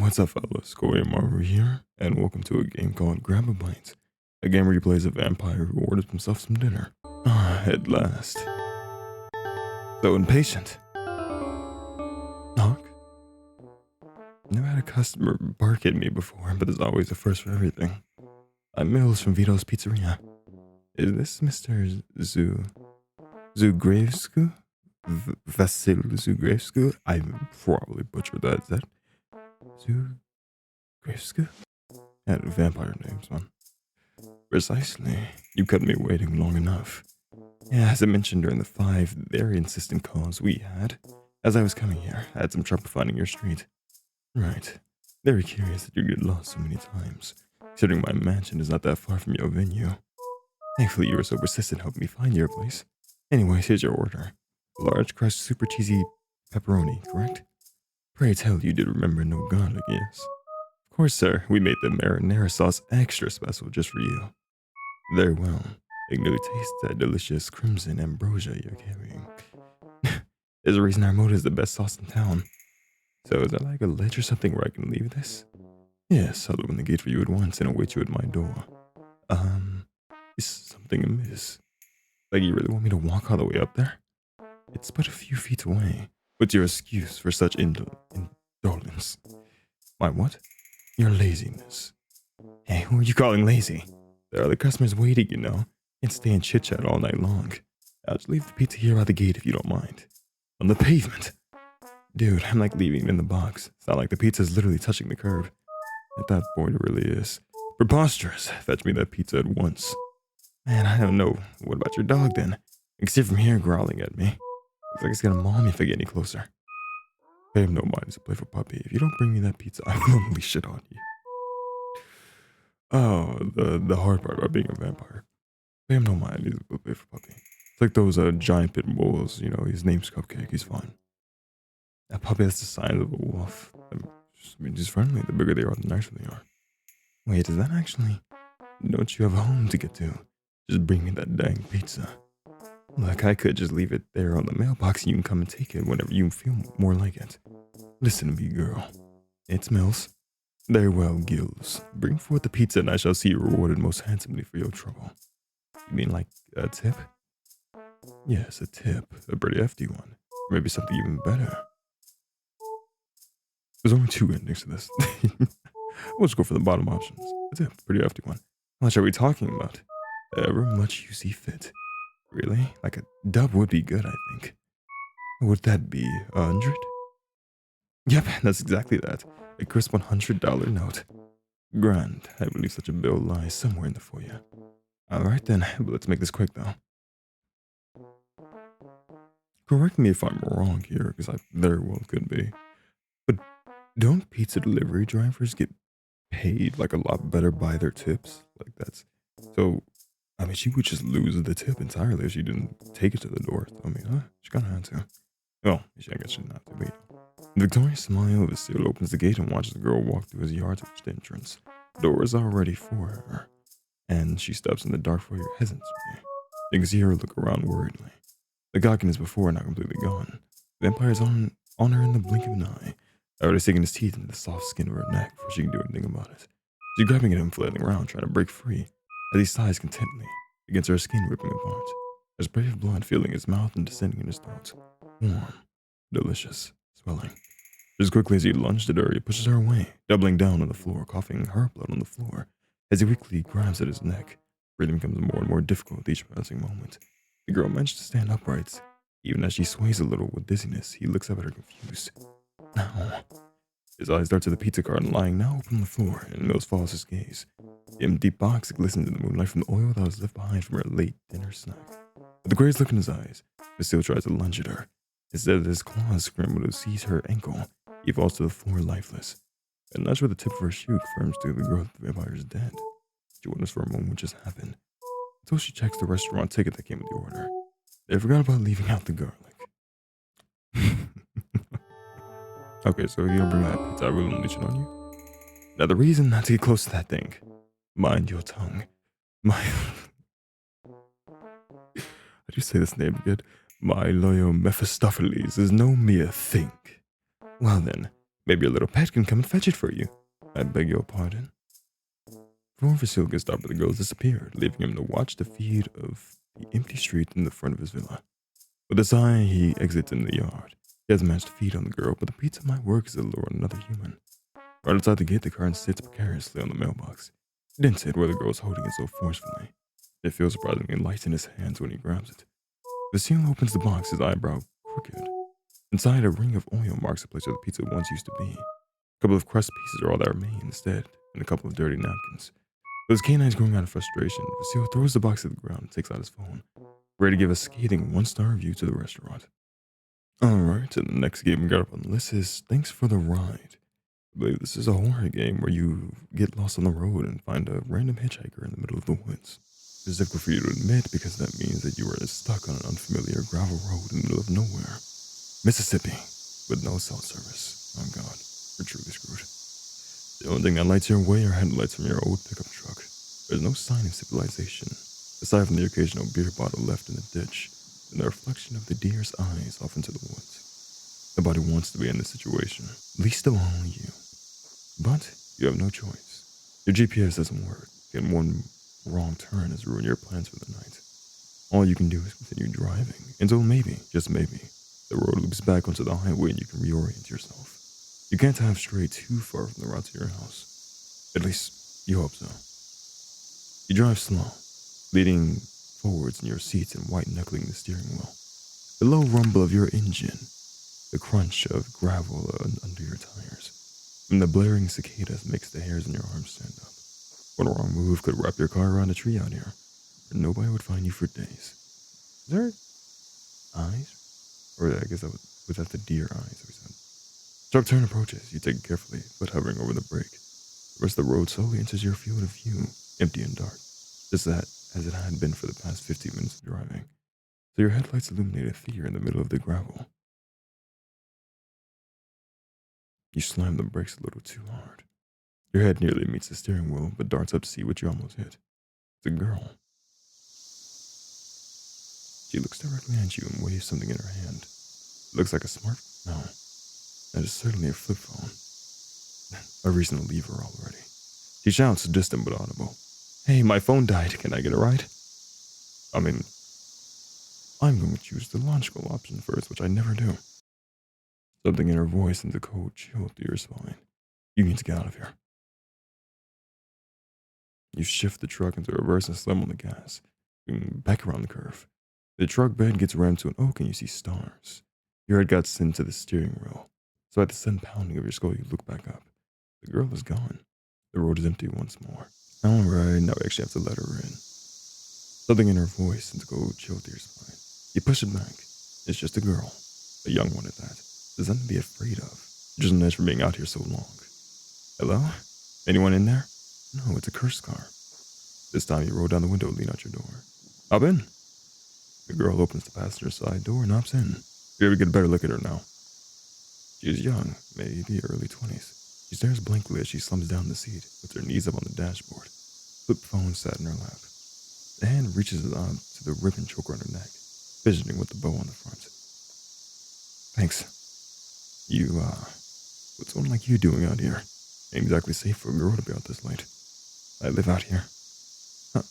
What's up, fellas? Corey Marver here, and welcome to a game called Grab a Bite. A game where you play as a vampire who orders himself some dinner. At last. So impatient. Knock. Never had a customer bark at me before, but there's always a first for everything. I'm Mills from Vito's Pizzeria. Is this Mr. Zugravescu? Vasil Zugravescu? I probably butchered that. Is that Zugravescu? Had vampire names, man. Precisely. You kept me waiting long enough. Yeah, as I mentioned during the 5 very insistent calls we had, as I was coming here, I had some trouble finding your street. Right. Very curious that you get lost so many times, considering my mansion is not that far from your venue. Thankfully, you were so persistent helping me find your place. Anyways, here's your order. Large crushed super cheesy pepperoni, correct? Pray tell you did remember no garlic, yes? Of course, sir. We made the marinara sauce extra special just for you. Very well. I can really taste that delicious crimson ambrosia you're carrying. There's a reason our moda is the best sauce in town. So is that like a ledge or something where I can leave this? Yes, I'll open the gate for you at once and await you at my door. Is something amiss? Like you really want me to walk all the way up there? It's but a few feet away. What's your excuse for such indolence? My what? Your laziness. Hey, who are you calling lazy? There are other customers waiting, you know. Can't stay and chit-chat all night long. I'll just leave the pizza here by the gate if you don't mind. On the pavement? Dude, I'm like leaving it in the box. It's not like the pizza's literally touching the curb. At that point, it really is. Preposterous. Fetch me that pizza at once. Man, I don't know. What about your dog then? I can see it from here growling at me. Looks like it's gonna maul me if I get any closer. I have no mind to play for puppy. If you don't bring me that pizza, I will unleash shit on you. Oh, the hard part about being a vampire. I have no mind. He's a play for puppy. It's like those giant pit bulls. You know, his name's Cupcake. He's fine. That puppy has the signs of a wolf. I mean, he's friendly. The bigger they are, the nicer they are. Wait, is that actually... Don't you have a home to get to? Just bring me that dang pizza. Look, I could just leave it there on the mailbox and you can come and take it whenever you feel more like it. Listen to me, girl. It's Mills. Very well, Gills. Bring forth the pizza and I shall see you rewarded most handsomely for your trouble. You mean like a tip? Yes, a tip. A pretty hefty one. Or maybe something even better. There's only 2 endings to this. We'll just go for the bottom options. A tip. Pretty hefty one. How much are we talking about? However much you see fit. Really? Like a dub would be good, I think. Would that be 100? Yep, that's exactly that. A crisp $100 note. Grand. I believe such a bill lies somewhere in the foyer. Alright then, but let's make this quick though. Correct me if I'm wrong here, because I very well could be. But don't pizza delivery drivers get paid like a lot better by their tips? Like that's... So, I mean, she would just lose the tip entirely if she didn't take it to the door. So, I mean, she kind of had to. Well, I guess she didn't have to, but the victorious smile of Vasile opens the gate and watches the girl walk through his yard towards the entrance. The door is all ready for her, and she steps in the dark foyer hesitantly. You can see her look around worriedly. The cockiness before are now completely gone. The vampire's on her in the blink of an eye, already sinking his teeth into the soft skin of her neck before she can do anything about it. She's grabbing at him, flailing around, trying to break free, as he sighs contently against her skin ripping apart. There's brave blood filling his mouth and descending in his throat. Warm, delicious, swelling. As quickly as he lunged at her, he pushes her away, doubling down on the floor, coughing her blood on the floor. As he weakly grabs at his neck, breathing becomes more and more difficult with each passing moment. The girl manages to stand upright. Even as she sways a little with dizziness, he looks up at her confused. Now, his eyes dart to the pizza carton lying now open on the floor, and Mills follows his gaze. The empty box glistens in the moonlight from the oil that was left behind from her late dinner snack. With the crazed look in his eyes, Vasile tries to lunge at her. Instead of his claws scramble to seize her ankle, he falls to the floor lifeless. A nudge with the tip of her shoe confirms to the girl that the vampire is dead. She wonders for a moment what just happened, until she checks the restaurant ticket that came with the order. They forgot about leaving out the garlic. Okay, so if you don't bring that pizza, I will unleash it on you. Now the reason not to get close to that thing. Mind your tongue. How do you say this name again? My loyal Mephistopheles is no mere thing. Well then, Maybe your little pet can come and fetch it for you. I beg your pardon. Before Vasil gets stopped, the girls disappeared, leaving him to watch the feed of the empty street in the front of his villa. With a sigh, he exits in the yard. He has managed to feed on the girl, but the pizza might work as a lure on another human. Right outside the gate, the car sits precariously on the mailbox. He didn't sit where the girl is holding it so forcefully. It feels surprisingly light in his hands when he grabs it. Vasil opens the box, his eyebrow crooked. Inside, a ring of oil marks the place where the pizza once used to be. A couple of crust pieces are all that remain instead, and a couple of dirty napkins. With his canines growing out of frustration, Vasil throws the box to the ground and takes out his phone, ready to give a scathing one-star review to the restaurant. Alright, and the next game we got up on the list is Thanks for the Ride. I believe this is a horror game where you get lost on the road and find a random hitchhiker in the middle of the woods. It's difficult for you to admit because that means that you are stuck on an unfamiliar gravel road in the middle of nowhere. Mississippi, with no cell service. Oh god, you're truly screwed. The only thing that lights your way are headlights from your old pickup truck. There's no sign of civilization, aside from the occasional beer bottle left in the ditch and the reflection of the deer's eyes off into the woods. Nobody wants to be in this situation, least of all you. But you have no choice. Your GPS doesn't work, and one wrong turn has ruined your plans for the night. All you can do is continue driving until maybe, just maybe, the road loops back onto the highway and you can reorient yourself. You can't have strayed too far from the route to your house. At least, you hope so. You drive slow, leaning forwards in your seats and white-knuckling the steering wheel. The low rumble of your engine, the crunch of gravel under your tires, and the blaring cicadas makes the hairs on your arms stand up. One wrong move could wrap your car around a tree out here, and nobody would find you for days. Is there eyes? Or I guess was that the deer eyes that we said. Sharp turn approaches. You take it carefully, but hovering over the brake. The rest of the road slowly enters your field of view, empty and dark, just that as it had been for the past 15 minutes of driving. So your headlights illuminate a figure in the middle of the gravel. You slam the brakes a little too hard. Your head nearly meets the steering wheel, but darts up to see what you almost hit. It's a girl. She looks directly at you and waves something in her hand. It looks like a smartphone. No, that is certainly a flip phone. A reason to leave her already. She shouts, distant but audible. Hey, my phone died. Can I get a ride? I mean, I'm going to choose the logical option first, which I never do. Something in her voice sends a cold chill through your spine. You need to get out of here. You shift the truck into reverse and slam on the gas, back around the curve. The truck bed gets rammed to an oak and you see stars. Your head got sent to the steering wheel, so at the sudden pounding of your skull, you look back up. The girl is gone. The road is empty once more. Alright, now we actually have to let her in. Something in her voice sends a cold chill through your spine. You push it back. It's just a girl, a young one at that. There's nothing to be afraid of. Just an edge for being out here so long. Hello? Anyone in there? No, it's a cursed car. This time you roll down the window and lean out your door. Hop in. The girl opens the passenger side door and hops in. You're able to get a better look at her now. She is young, maybe early 20s. She stares blankly as she slumps down in the seat, with her knees up on the dashboard. Flip phone sat in her lap. The hand reaches out to the ribbon choker on her neck, fidgeting with the bow on the front. Thanks. What's someone like you doing out here? Ain't exactly safe for a girl to be out this late. I live out here. Huh.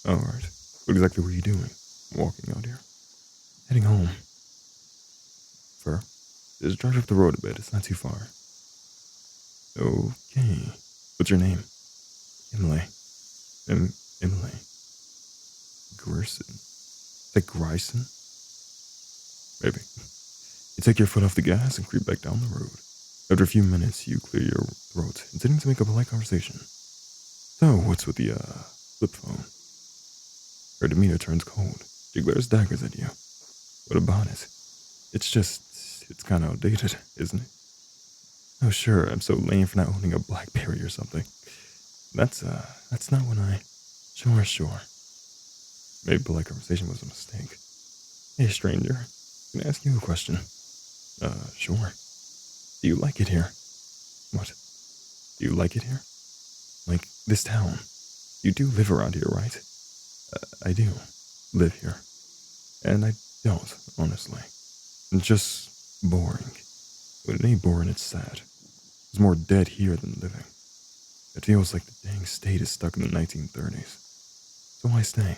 Alright. What exactly were you doing? Walking out here? Heading home. Fur? Just drive up the road a bit. It's not too far. Okay. What's your name? Emily. Emily. Grierson. Is that Grierson? Maybe. You take your foot off the gas and creep back down the road. After a few minutes, you clear your throat, intending to make a polite conversation. So, what's with the, flip phone? Her demeanor turns cold. She glares daggers at you. What about it? It's kind of outdated, isn't it? Oh, sure, I'm so lame for not owning a BlackBerry or something. That's not when I... Sure. Maybe polite conversation was a mistake. Hey, stranger, can I ask you a question? Sure. Do you like it here? What? Do you like it here? Like, this town? You do live around here, right? I do live here. And I don't, honestly. It's just boring. When it ain't boring, it's sad. There's more dead here than living. It feels like the dang state is stuck in the 1930s. So why stay?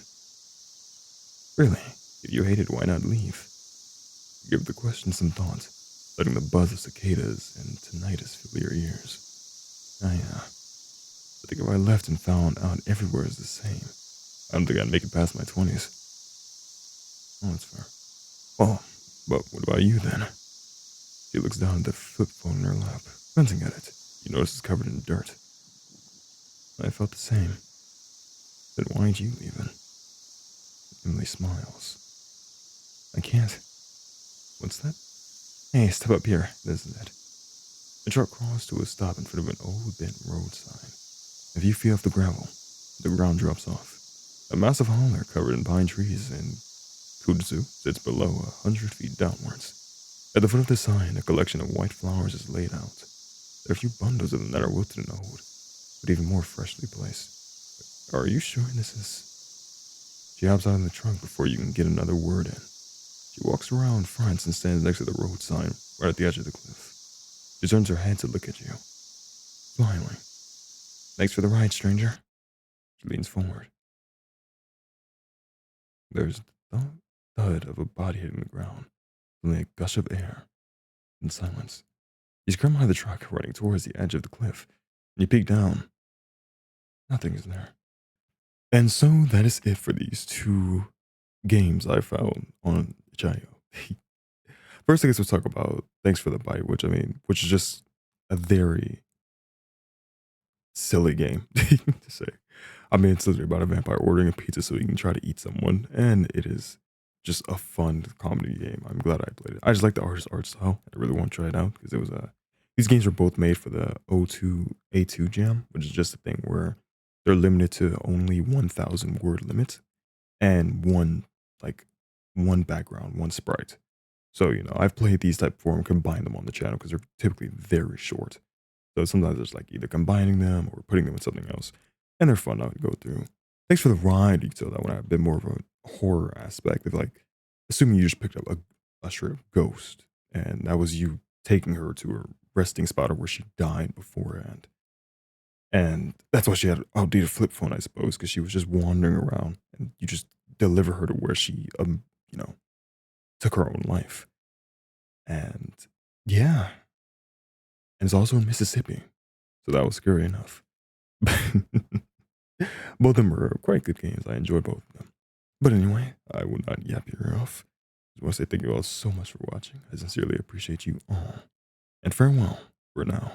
Really, if you hate it, why not leave? Give the question some thought, letting the buzz of cicadas and tinnitus fill your ears. Ah, yeah. I think if I left and found out everywhere is the same, I don't think I'd make it past my 20s. Oh, that's fair. Well, but what about you then? She looks down at the flip phone in her lap, glancing at it. You notice it's covered in dirt. I felt the same. Then why'd you leave it? Emily smiles. I can't. What's that? Hey, step up here. This is it. The truck crawls to a stop in front of an old bent road sign. If you feel off the gravel, the ground drops off. A massive holler covered in pine trees and kudzu sits below 100 feet downwards. At the foot of the sign, a collection of white flowers is laid out. There are a few bundles of them that are wilted and old, but even more freshly placed. Are you sure this is... She hops out of the trunk before you can get another word in. She walks around, fronts, and stands next to the road sign, right at the edge of the cliff. She turns her head to look at you, smiling. Thanks for the ride, stranger. She leans forward. There's the thud of a body hitting the ground, suddenly a gush of air, and silence. You scream out of the truck, running towards the edge of the cliff, and you peek down. Nothing is there. And so that is it for these two games I found on itch.io. First, I guess we'll talk about Thanks for the Bite, which is just a very silly game to say. I mean, it's literally about a vampire ordering a pizza so he can try to eat someone, and it is just a fun comedy game. I'm glad I played it. I just like the artist's art style. I really want to try it out because it was a. These games were both made for the O2A2 Jam, which is just a thing where they're limited to only 1,000 word limit and one background, one sprite. So I've played these type before and combined them on the channel because they're typically very short. So sometimes it's like either combining them or putting them with something else. And they're fun to go through. Thanks for the ride. You can tell that one had a bit more of a horror aspect of assuming you just picked up a shrimp ghost and that was you taking her to her resting spot or where she died beforehand. And that's why she had an outdated flip phone, I suppose, because she was just wandering around and you just deliver her to where she, took her own life. And yeah. And it's also in Mississippi. So that was scary enough. Both of them were quite good games. I enjoyed both of them. But anyway, I will not yap your ear off. I just want to say thank you all so much for watching. I sincerely appreciate you all. And farewell for now.